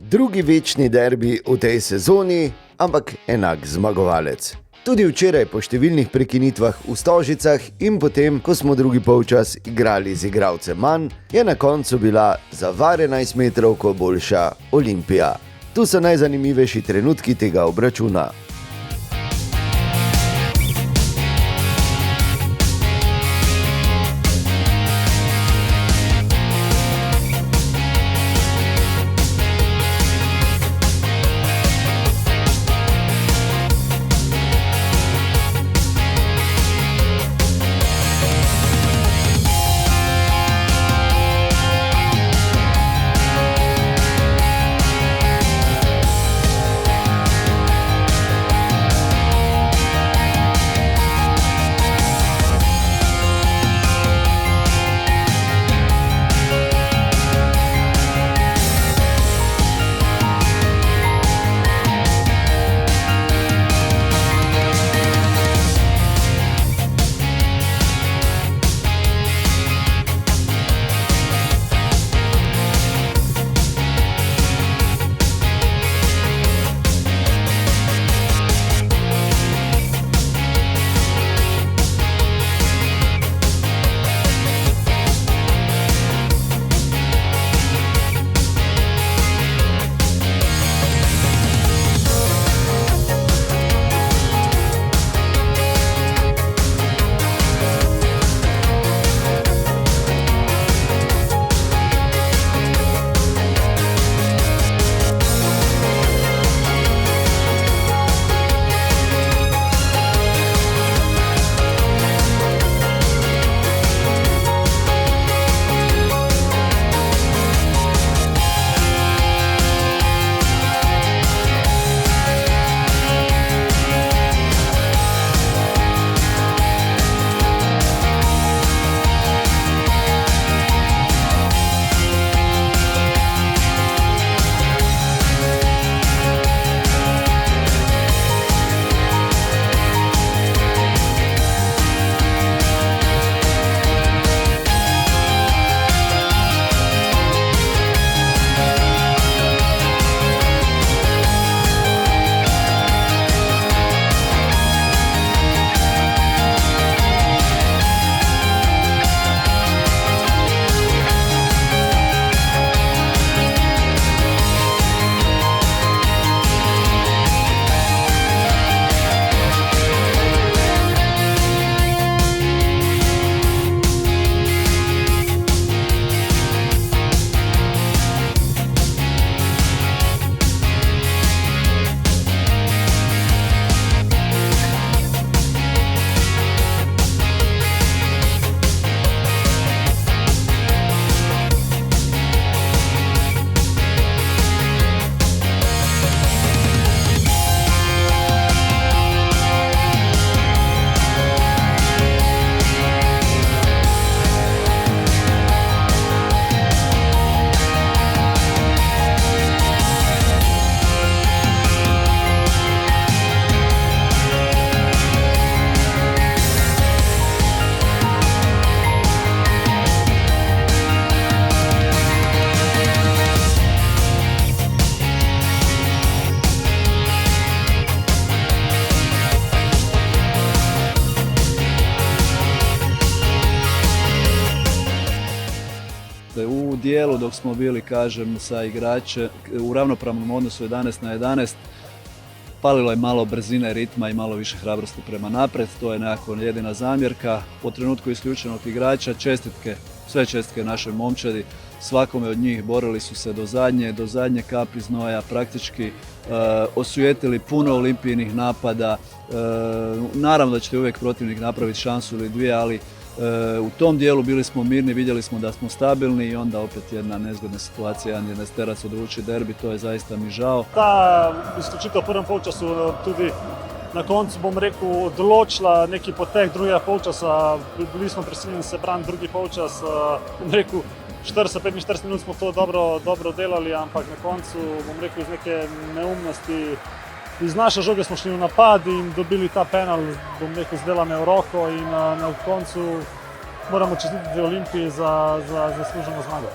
Drugi večni derbi v tej sezoni, ampak enak zmagovalec. Tudi včeraj po številnih prekinitvah v Stožicah in potem, ko smo drugi polčas igrali z igralcem manj, je na koncu bila za var 11 metrovko boljša Olimpija. Tu so najzanimivejši trenutki tega obračuna. U dijelu dok smo bili, kažem, sa igrače u ravnopravnom odnosu 11 na 11, falilo je malo brzine, ritma i malo više hrabrosti prema napred. To je nekako jedina zamjerka. Po trenutku isključenog igrača, sve čestitke našoj momčadi, svakome od njih borili su se do zadnje kapi znoja, praktički osujetili puno Olimpijinih napada. Naravno da će uvijek protivnik napraviti šansu ili dvije, ali u tom dijelu bili smo mirni, vidjeli smo da smo stabilni i onda opet jedna nezgodna situacija, jedan jedenesterac odluči derbi, to je zaista mi žao. Ta izključitev v prvem polčasu tudi na koncu, bom rekel, določila neki potek drugega polčasa. Bili smo prisiljeni se braniti drugi polčas. Bom rekel, 45 minut smo to dobro delali, ampak na koncu, bom rekel, iz neke neumnosti, iz naše žoge smo šli v napad in dobili ta penal, bom rekel, zdela me v roko in na koncu moramo čestitati Olimpiji za zasluženo zmago.